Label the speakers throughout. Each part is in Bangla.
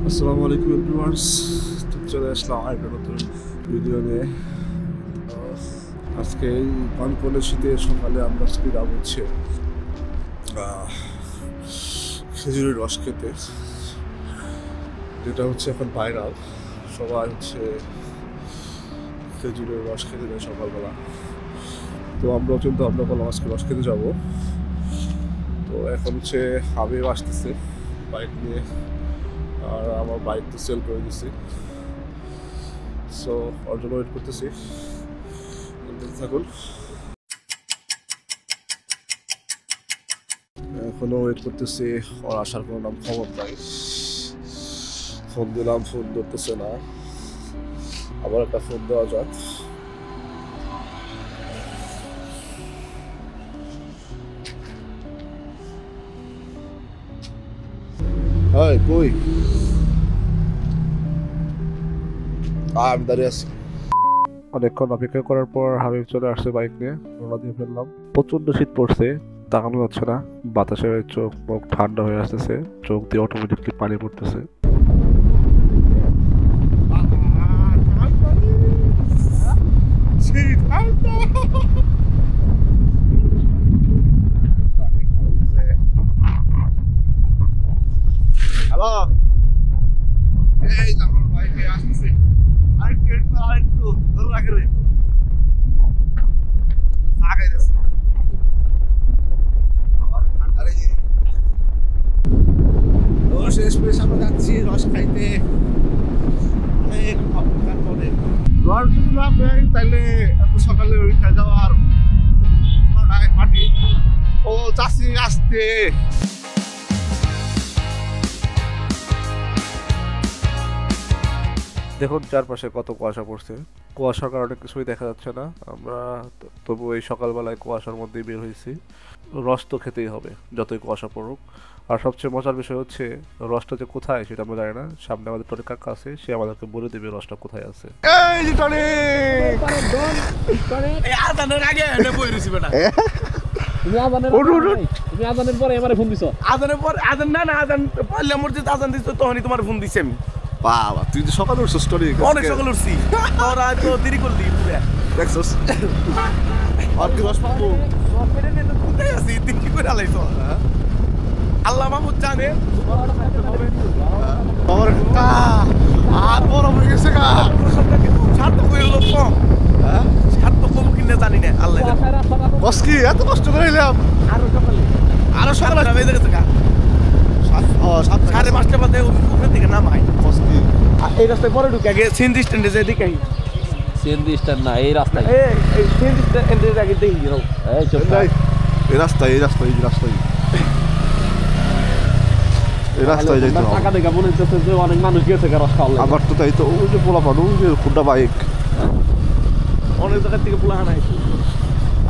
Speaker 1: আসসালামু আলাইকুম এভরিওয়ানস, চলে আসলাম আরেকটা নতুন ভিডিও নিয়ে। আজকে এই কনকনে শীতের সকালে আমরা আজকে যাবো হচ্ছে খেজুরের রস খেতে, যেটা হচ্ছে এখন ভাইরাল। সবাই হচ্ছে খেজুরের রস খেতে যায় সকালবেলা। তো আমরাও চিন্তা ভাবনা করলাম আজকে রস খেতে যাবো। তো এখন হচ্ছে হাবিব আসতেছে বাইক নিয়ে, আর আমার বাইক তো সেল করে দিচ্ছি। সো ওর জন্য ওয়েট করতেছি, থাকুন। এখনো ওয়েট করতেছি, ওর আসার কোনো নাম খবর নাই। ফোন দিলাম, ফোন ধরতেছে না। আবার একটা ফোন দেওয়া যাক। হাই কই? আমি দাঁড়িয়ে আছি। অনেকক্ষণ অপেক্ষা করার পর হাবিব চলে আসছে বাইক নিয়ে, রওনা দিয়ে ফেললাম। প্রচন্ড শীত পড়ছে, তাকানো যাচ্ছে না। বাতাসে চোখ মুখ ঠান্ডা হয়ে আসতেছে, চোখ দিয়ে অটোমেটিকলি পানি পড়তেছে। হ্যালো, এই আমার বাইকে আসতেছে। আরেকটু ধরে রাখে রে, আগে যাচ্ছে। আমার ঠান্ডা রে। তো শেষমেশ আমরা যাচ্ছি রস খাইতে। অনেক অপেক্ষার পরে রস যদি না পাই তাহলে এত সকালে উঠে যাওয়ার মাটি। ও চাষি আসতে। দেখুন চারপাশে কত কুয়াশা পড়ছে। কুয়াশার কারণে কিছুই দেখা যাচ্ছে না। আমরা তবু এই সকালবেলায় কুয়াশার মধ্যেই বের হয়েছি। রস তো খেতেই হবে যতই কুয়াশা পড়ুক। আর সবচেয়ে মজার বিষয় হচ্ছে রসটা যে কোথায় সেটা আমরা জানি না। সামনে আমাদের টনি কাকা আছে, সে আমাদেরকে বলে দেবে রসটা কোথায় আছে। এই যে টনি, এই আজানের আগে এনে বই রইছি বেটা। তুমি আজানের পরে আমারে ফোন দিছো? আজানের পর আজান না আজান পড়লে মসজিদ আজান দিছো, তখনই তোমার ফোন দিছি আমি। বাবা তুই তো সকালে উঠছিস? স্টোরি অনেক সকালে উঠছি, তোরা তো দেরি করলি দেখছস। আর কি রস পাবো? কোথায় আছি তুই কি করে আলাইছ? আল্লাহ মাহমুদ জানে। বাবার আর বড় হয়ে গেছে গা। সার্থক হয়ে গেল কম। হ্যাঁ সার্থক কম কিনে জানি না, আল্লাহ বস কি এত কষ্ট করে এলাম। আরো সকালে বেজে গেছে গা। 5:30 বাজে উপরের দিকে নামাই। এই রাস্তায় পরে ঢুকে আগে সিএনজি স্ট্যান্ডে যাই দেখি।
Speaker 2: সিএনজি স্ট্যান্ড না, এই রাস্তায়।
Speaker 1: এই সিএনজি স্ট্যান্ডের আগে দেখি যাও।
Speaker 2: এই চল
Speaker 1: এই রাস্তায় যাইতে হবে।
Speaker 2: টাকা দেখা মনে হচ্ছে যে অনেক মানুষ গেছে রস খাওয়া।
Speaker 1: আবার তো তাই তো, ওই যে পোলা পানো, ওই যে খুড্ডা বাইক
Speaker 2: অনেক জায়গা থেকে পোলা আনাই।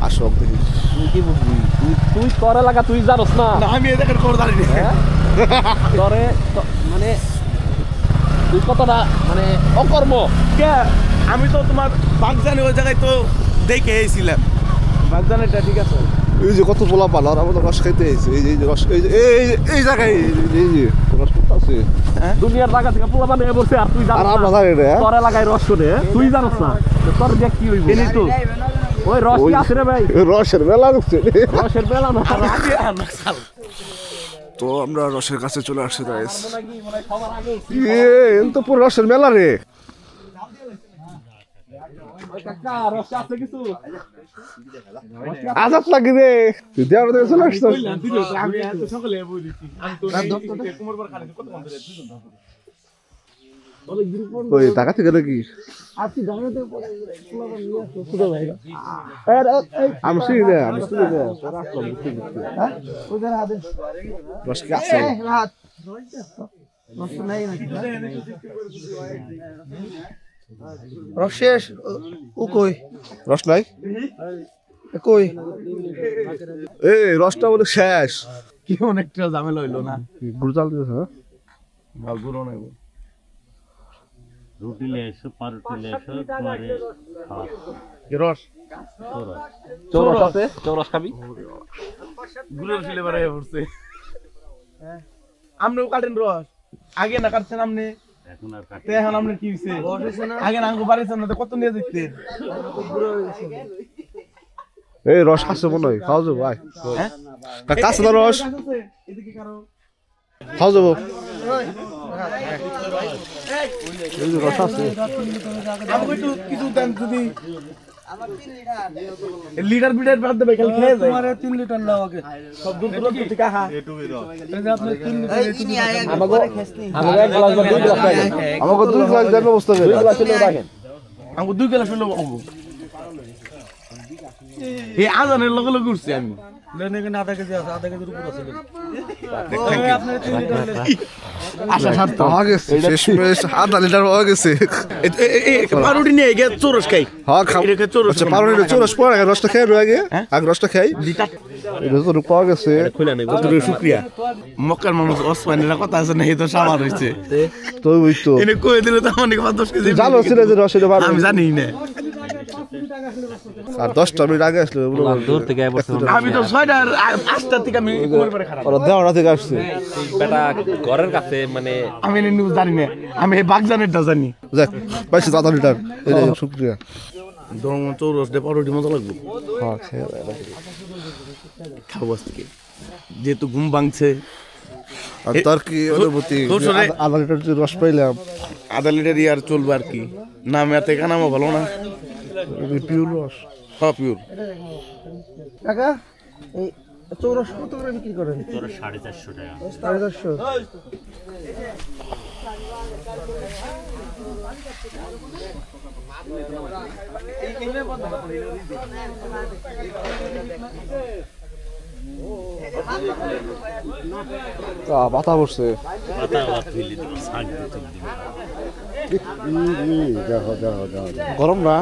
Speaker 1: আসক দেখি।
Speaker 2: তুই কি বুঝবি? তুই করে লাগা তুই জানোস না।
Speaker 1: আমি এই জায়গার খবর জানি না।
Speaker 2: করে মানে তুই কতটা মানে অকর্ম।
Speaker 1: কে আমি তো তোমার বাগজানি ওই জায়গায় তো দেখে এসেছিলাম।
Speaker 2: বাগদানেরটা ঠিক আছে।
Speaker 1: এই যে কত পোলা পালো, আর আমাদের রস খাইতে এসেছে। এই যে রস, এই জায়গায় এই যে রস আছে।
Speaker 2: দুনিয়ার জায়গা থেকে পোলা বানিয়ে বলছে, আর তুই জানিস
Speaker 1: আমরা জানি না।
Speaker 2: তোর এলাকায় রস শুনে তুই জানোস না তোর দেখ কি হইব। এনি তো ওই রস কি আছে রে ভাই?
Speaker 1: রসের মেলা ঢুকছে।
Speaker 2: রসের মেলা না।
Speaker 1: তো আমরা রসের কাছে চলে আসছি গাইস। তো পুরো রসের মেলা রে। আজাদ লাগে রে, তুই দেওয়ার দিকে চলে আসছিস। ওই টাকা থেকে নাকি রস শেষ? ও কই রস নাই? কই এই রসটা বলে শেষ।
Speaker 2: কি অনেকটা ঝামেলা হইলো না?
Speaker 1: গুড় চাল দিয়েছে।
Speaker 2: হ্যাঁ গুড় নেব। রুটি লেছো, পাউরুটি লেছো, পরে
Speaker 1: কি রস?
Speaker 2: চৌরস আছে, চৌরস খাবি?
Speaker 1: গুড়ের ফিলে বাড়াই পড়ছে। আমরাও কাটেন রস। আগে না কাটছেন আপনি এখন আপনি কি হইছে আগে না আঙ্গু বাড়িছেন না কত নিয়ে দিতেন
Speaker 3: এই রস খাচ্ছে মনে হয় খাওয়া যাবো ভাই কাছে না রস খাওয়া যাবো রস আছে
Speaker 1: কিছু দেন যদি লিটার বিটার বাদ দেবে খালি খেয়ে যায়
Speaker 4: তোমার 3 লিটার নাও আগে
Speaker 1: সব দুধ পুরো ঠিক আছে
Speaker 4: এই যে আপনি 3 লিটার
Speaker 2: আমাকে এক গ্লাস বা 2 গ্লাস রাখেন
Speaker 3: আমাকে 2 গ্লাস দেন অবস্থা করে
Speaker 2: 2 গ্লাস হলেও রাখেন
Speaker 1: আমাকে 2 গ্লাস হলো এই আজানের লগে লগে উঠছি আমি
Speaker 4: লেনে কেন আধা কেজি আছে আধা কেজির উপর আছে আপনি 3 লিটার
Speaker 1: আশা সার্থক
Speaker 3: পাওয়া গেছে শেষমেশ আধা লিটার পাওয়া গেছে
Speaker 1: পাউরুটি নিয়ে গিয়ে চোরস খাই
Speaker 3: হ্যাঁ খাও আচ্ছা পাউরুটি চোরস পরে আগে রসটা খেয়ে আগে আগে রসটা খাই এটা তো পাওয়া গেছে
Speaker 2: খুলে নেব
Speaker 1: শুকরিয়া মক্কার মানুষ ওসমানীরা কথা আছে না এই তো সামার হইছে
Speaker 3: তো ওই তো
Speaker 1: এনে কই দিলে তো আমাকে 10 কেজি
Speaker 3: জানো ছিল যে রস এটা বাড়বে
Speaker 1: আমি জানি না
Speaker 3: আর 10টা মিনিট আগে আসলে
Speaker 2: দূর থেকে বসে
Speaker 1: আমি তো 6টার 5টা থেকে আমি ঘুমের পরে খারাপ
Speaker 3: ওরা দেওয়া থেকে আসছে
Speaker 2: বেটা ঘরের কাছে মানে
Speaker 1: আমি নিউজ জানি না আমি এই বাগজানেরটা জানি
Speaker 3: যাক পাইছে আধা লিটার এটা শুকরিয়া
Speaker 1: দম চৌরস দে পাউরুটি মজা লাগবে
Speaker 3: হ্যাঁ খেয়ে
Speaker 1: খাবো আজকে যেহেতু ঘুম ভাঙছে
Speaker 3: আর তার কি অনুভূতি আধা লিটার যে রস পাইলাম
Speaker 1: আধা লিটার আর চলবে আর কি নামে এতে কানামো ভালো না
Speaker 3: পিওর রস
Speaker 1: হ্যাঁ পিওর
Speaker 4: কাকা এই 84 কত করে বিক্রি করেন 450 টাকা 450
Speaker 3: পাতা পড়ছে গরম না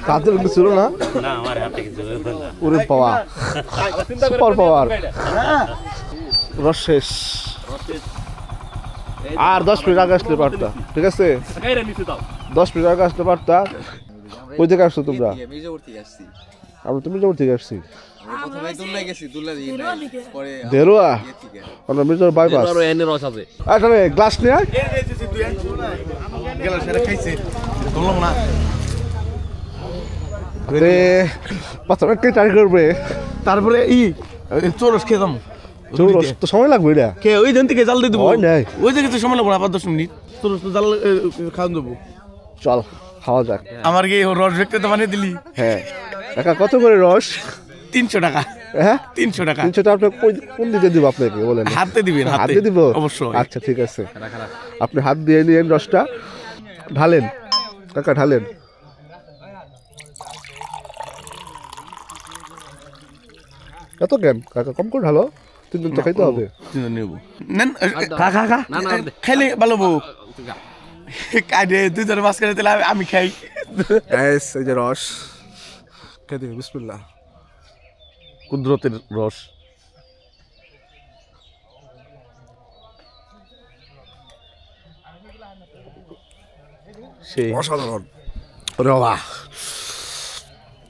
Speaker 3: তাদের ছিল না ওরে পাওয়া সুপার পাওয়ার রস শেষ আর 10 মিনিট আগে আসলে পারতা ঠিক আছে 10 মিনিট আগে আসলে পারতা ওই থেকে আসছো তোমরা আমরা তুমি মির্জাপুর থেকে আসছি দেরোয়া আমরা মির্জাপুর বাইপাস
Speaker 2: রস আছে
Speaker 3: আচ্ছা গ্লাস নিয়ে
Speaker 1: গেল সেটা খাইছে বললাম না
Speaker 3: রে পাথর কে ট্রাই করবে
Speaker 1: তারপরে চোরস খেতাম
Speaker 3: চৌরস তো সময় লাগবে এটা
Speaker 1: কে ওই দিন থেকে জাল দিয়ে দেবো
Speaker 3: হয় নাই
Speaker 1: ওই দিকে তো সময় লাগবে না 5-10 মিনিট চোরস তো জাল খাওয়ান দেবো
Speaker 3: চল খাওয়া যাক
Speaker 1: আমার কি রস দেখতে তো বানিয়ে দিলি
Speaker 3: হ্যাঁ টাকা কত করে রস
Speaker 1: 300 টাকা
Speaker 3: হ্যাঁ
Speaker 1: 300 টাকা
Speaker 3: 300 টাকা কোন দিকে দিব আপনাকে বলেন
Speaker 1: হাতে দিবেন
Speaker 3: হাতে দিব
Speaker 1: অবশ্যই
Speaker 3: আচ্ছা ঠিক আছে আপনি হাত দিয়ে নিয়েন রসটা ঢালেন কাকা ঢালেন এত কেন কাকা কম করে ঢালো 3 দিন তো খাইতে হবে
Speaker 1: নেব নেন খা খা খা খাইলে ভালো বউ কাটে 2 জন মাছ করে দিলে আমি খাই
Speaker 3: গাইস এই যে রস খেয়ে দিন বিসমিল্লাহ
Speaker 1: কুদরতের রস সেই
Speaker 3: অসাধারণ ওরে বাবা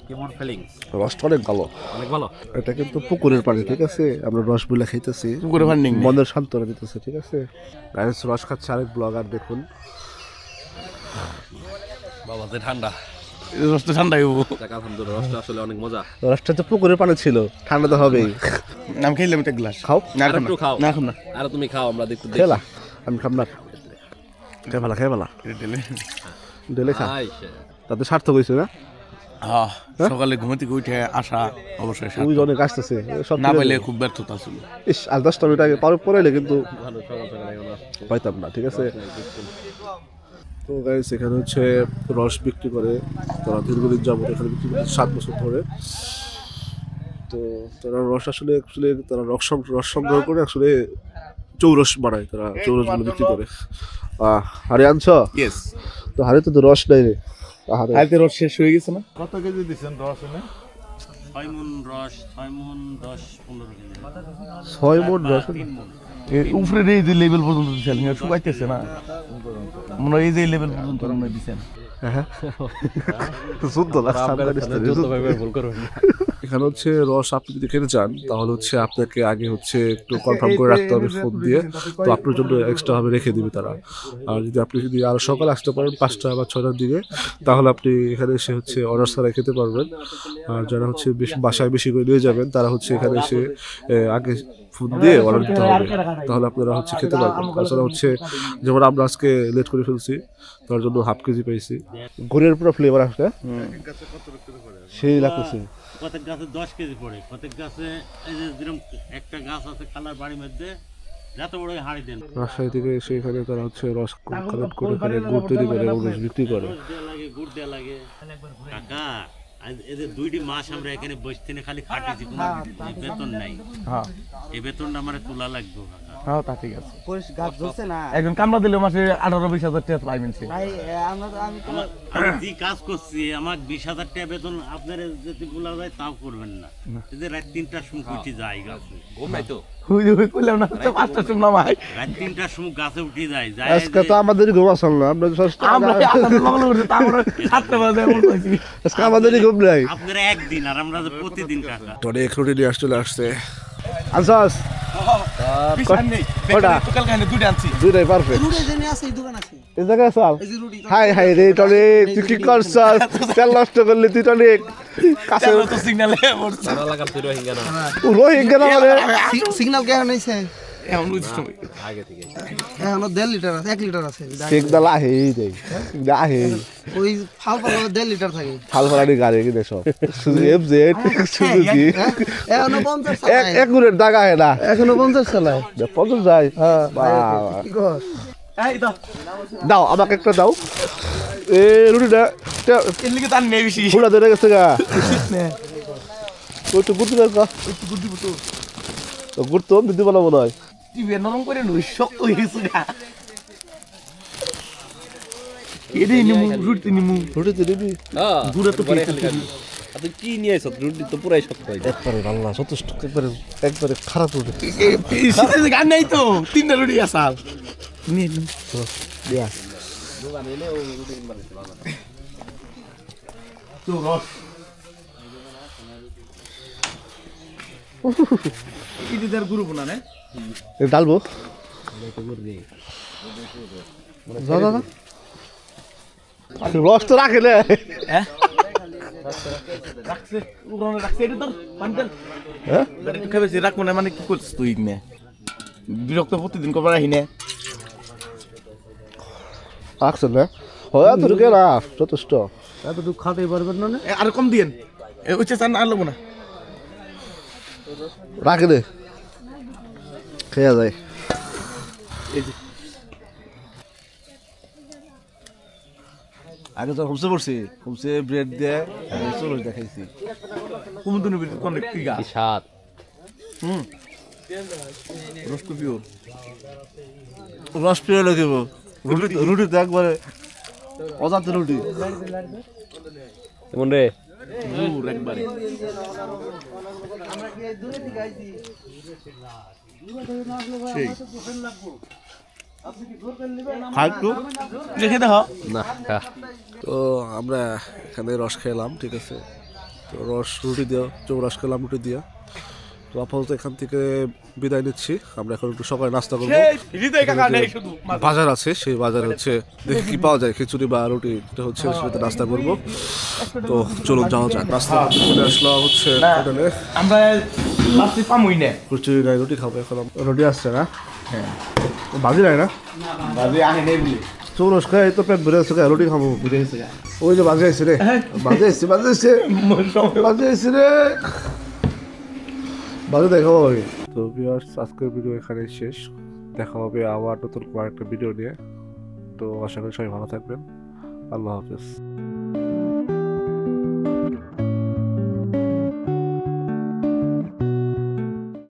Speaker 2: কেমন ফিলিং
Speaker 3: রসটা অনেক ভালো
Speaker 2: অনেক ভালো
Speaker 3: এটা কিন্তু পুকুরের পানি ঠিক আছে আমরা রস বলে খাইতেছি
Speaker 1: পুকুরের পানি
Speaker 3: মনের সান্ত্বনা দিতেছে ঠিক আছে গাইস রস খাচ্ছে আরেক ব্লগার দেখুন
Speaker 2: বাবা যে ঠান্ডা
Speaker 1: রস তো ঠান্ডা হইব
Speaker 2: আলহামদুলিল্লাহ রসটা আসলে অনেক মজা
Speaker 3: রসটা তো পুকুরের পানি ছিল ঠান্ডা তো হবেই
Speaker 1: নাম খাইলাম একটা গ্লাস
Speaker 3: খাও
Speaker 1: না
Speaker 2: আর একটু খাও
Speaker 1: না খাম না
Speaker 2: আর তুমি খাও আমরা দেখতে দেখি
Speaker 3: খেলা আমি খাম না খেয়ে ফেলা ডেলে খা তাতে সার্থক হয়েছে না
Speaker 1: হ্যাঁ সকালে ঘুম থেকে উঠে আসা অবশ্যই
Speaker 3: ওই যে অনেক আসতেছে সব
Speaker 1: না পাইলে খুব ব্যর্থতা ছিল
Speaker 3: ইস আর 10টা মিনিট আগে পরে কিন্তু পাইতাম না ঠিক আছে তো গাইস এখানে হচ্ছে রস বিক্রি করে তারা দীর্ঘদিন যাবত এখানে বিক্রি করছে 7 বছর ধরে তো তারা রস আসলে তারা রস সংগ্রহ করে আসলে চৌরস বানায় তারা চৌরসগুলো বিক্রি করে হারে আনছ
Speaker 1: ইয়েস
Speaker 3: তো হারে তো রস নাই রে
Speaker 1: হাতে রস শেষ হয়ে গেছে না
Speaker 4: কত কেজি দিবেন রস এনে
Speaker 5: 6 মণ রস 6 মণ 10-15 কেজি
Speaker 3: 6 মণ রস
Speaker 1: উপরে এই যে লেভেল পর্যন্ত দিছেন শুকাইতেছে না মনে হয় এই যে লেভেল পর্যন্ত মনে দিছেন
Speaker 3: হ্যাঁ যুদ্ধ লাগছে
Speaker 2: ভুল করবেন
Speaker 3: এখানে হচ্ছে রস আপনি যদি খেতে চান তাহলে হচ্ছে আপনাকে আগে হচ্ছে একটু কনফার্ম করে রাখতে হবে ফোন দিয়ে, তো আপনার জন্য এক্সট্রা ভাবে রেখে দিবে তারা। আর যদি আপনি আরো সকালে আসতে পারেন 5টা বা 6টার দিকে, তাহলে আপনি এখানে এসে হচ্ছে অর্ডার ছাড়া খেতে পারবেন। আর যারা হচ্ছে বাসায় বেশি করে নিয়ে যাবেন তারা হচ্ছে এখানে এসে আগে ফোন দিয়ে অর্ডার দিতে হবে, তাহলে আপনারা হচ্ছে খেতে পারবেন। তাছাড়া হচ্ছে যেমন আমরা আজকে লেট করে ফেলছি, তার জন্য হাফ কেজি পাইছি। ঘুরের পুরো ফ্লেভার আসছে, সেই লাগতেছে।
Speaker 5: প্রত্যেক গাছে 10 কেজি পড়ে, প্রত্যেক গাছে এই যে যেরকম একটা গাছ আছে খালার বাড়ির মধ্যে যত বড় হাঁড়ি দেন।
Speaker 3: রাজশাহী থেকে এসে এখানে তারা হচ্ছে রস কালেক্ট করে এখানে গুড় তৈরি করে এবং রস বিক্রি করে।
Speaker 5: গুড় দেওয়া লাগে কাকা। এদের 2টি মাস আমরা এখানে বসতে খালি খাটিছি, কোনো বেতন নাই। এই বেতনটা আমার তোলা লাগবে কাকা।
Speaker 4: হ্যাঁ তা ঠিক আছে। একজন কামলা দিলে মাসে 18-20 হাজার টাকা পাইবেন।
Speaker 5: আমি যে কাজ করছি আমার 20,000 টাকা বেতন আপনার যদি বলা যায় তাও করবেন না। এই যে রাত 3টার সময় উঠে যায় গাছে, ঘুম নাই তো
Speaker 4: কইলাম না তো 5টার সময় নামাই,
Speaker 5: রাত 3টার সময় গাছে উঠে যায়।
Speaker 3: আজকে তো আমাদেরই ঘুম আসল না, আমরা
Speaker 4: তারপরে 7টা বাজে এমন কইছি
Speaker 3: আজকে আমাদেরই ঘুম নাই।
Speaker 5: আপনারা একদিন আর আমরা প্রতিদিন কাকা।
Speaker 3: তোরে এক রুটি নিয়ে চলে আসছে। আনসাস কটা
Speaker 4: কাল কানে দুটো আনছি,
Speaker 3: দুইটাই পারফেক্ট।
Speaker 6: রুটি জেনে আছে, এই দোকান আছে,
Speaker 3: এই জায়গায় চল।
Speaker 6: এই যে রুটি
Speaker 3: হাই হাই রে টলে, তুই কি করছস? তেল নষ্ট করলি তুই টলে। কাছে
Speaker 4: তো সিগনালে পড়ছে
Speaker 2: সারা লাগা তুই রোহিঙ্গা না
Speaker 3: রোহিঙ্গা না মানে
Speaker 6: সিগন্যাল কে আনাইছে
Speaker 4: এমন বুঝছো
Speaker 2: আগে থেকে।
Speaker 6: এখন 1.5 লিটার আছে, 1 লিটার আছে,
Speaker 3: সিগনাল আহে দে আহে
Speaker 6: ওই ফাল ফাল 1.5 লিটার থাকে।
Speaker 3: ফালফালানি গাড়ি কি দেশ শুধু এফজেড সুজুকি
Speaker 6: এখন 50
Speaker 3: এক গুণের দাগা হে না,
Speaker 6: এখনো 50 চালায়।
Speaker 3: 50 যায়। হ্যাঁ
Speaker 6: কি কর
Speaker 4: এই তো
Speaker 3: দাও আমাকে একটা দাও। এ রুটিটা
Speaker 4: এর লিগে তার নেই বেশি
Speaker 3: ফুলা ধরে গেছে গা।
Speaker 6: নে
Speaker 3: ওই তো গুড় দিবে কা,
Speaker 4: গুড দিব তো
Speaker 3: তো গুড় তো দিতে বলা মনে হয়।
Speaker 4: টিভি নরম করে নই শক্ত হয়ে গেছে গা। এডি নিমু রুটি নিমু
Speaker 3: রুটি দিবি?
Speaker 2: হ্যাঁ
Speaker 4: গুড়া তো
Speaker 2: পরে খালি খাবি। আর তুই কি নিয়ে আইছ? রুটি তো পুরাই শক্ত হয়ে যায়।
Speaker 3: একবারে আল্লাহ যথেষ্ট, একবারে খারাপ রুটি।
Speaker 4: শীতের গান নাই তো, 3টা রুটি আসাল নিয়ে
Speaker 3: দিয়া
Speaker 4: তো রস ইদি দের গ্রুপ না নে
Speaker 3: ডালবো যা যা রস তো রাখে না।
Speaker 4: রাখছে উড়ানো রাখছে এটা তো পান্ডেল।
Speaker 3: হ্যাঁ
Speaker 4: একটু খাবে সে রাখবো না মানে কি করছিস তুই নে? বিরক্ত প্রতিদিন কবার আহি না।
Speaker 3: রাখছে না হয় তো কে না যথেষ্ট।
Speaker 6: এত দুঃখ খাতে পারবেন না।
Speaker 4: আর কম দিয়েন এ হচ্ছে চান আর লব না।
Speaker 3: রাখে দে খেয়া যায়।
Speaker 1: আগে তো হোমসে পড়ছি, হোমসে ব্রেড দিয়ে চলো দেখাইছি।
Speaker 4: কুমুদুনি বিল কোন কি গা
Speaker 2: কি স্বাদ।
Speaker 4: রস পিও
Speaker 1: রস পেয়ে লাগিব রুটি, রুটি তো একবারে অজান্ত রুটি।
Speaker 2: কেমন রে?
Speaker 4: দূর একবারে সেই
Speaker 1: ফাইটু
Speaker 4: দেখে দেখো
Speaker 2: না খা।
Speaker 3: তো আমরা এখানে রস খেলাম, ঠিক আছে। তো রস রুটি দিয়ে রস খেলাম রুটি দিয়ে। তো আপাতত এখান থেকে বিদায় নিচ্ছি। আমরা এখন একটু সকালে নাস্তা করবো।
Speaker 4: হৃদয় কাকা নেই শুধু
Speaker 3: বাজার আছে, সেই বাজারে হচ্ছে দেখি কি পাওয়া যায়, খিচুড়ি বা রুটি, এটা হচ্ছে সেটাতে নাস্তা করবো। তো চলুন যাওয়া যাক। নাস্তা চলে আসলাম হচ্ছে হোটেলে।
Speaker 4: আমরা লাস্টে পামুই না
Speaker 3: খিচুড়ি নাই রুটি খাবো এখন। রুটি আসছে না? হ্যাঁ ভাজি নাই না?
Speaker 4: বাজে আহে নেই বলি
Speaker 3: চৌরস খাই তো পেট ভরে আছে, রুটি খাবো বুঝে গেছে। ওই যে বাজে আসছে রে, বাজে আসছে বাজে আসছে বাজে আসছে রে, বাজে দেখাবো আমি। তো ভিউয়ার্স আজকের ভিডিও এখানে শেষ। দেখা হবে আবার নতুন কোনো একটা ভিডিও নিয়ে। তো আশা করি সবাই ভালো থাকবেন। আল্লাহ হাফেজ।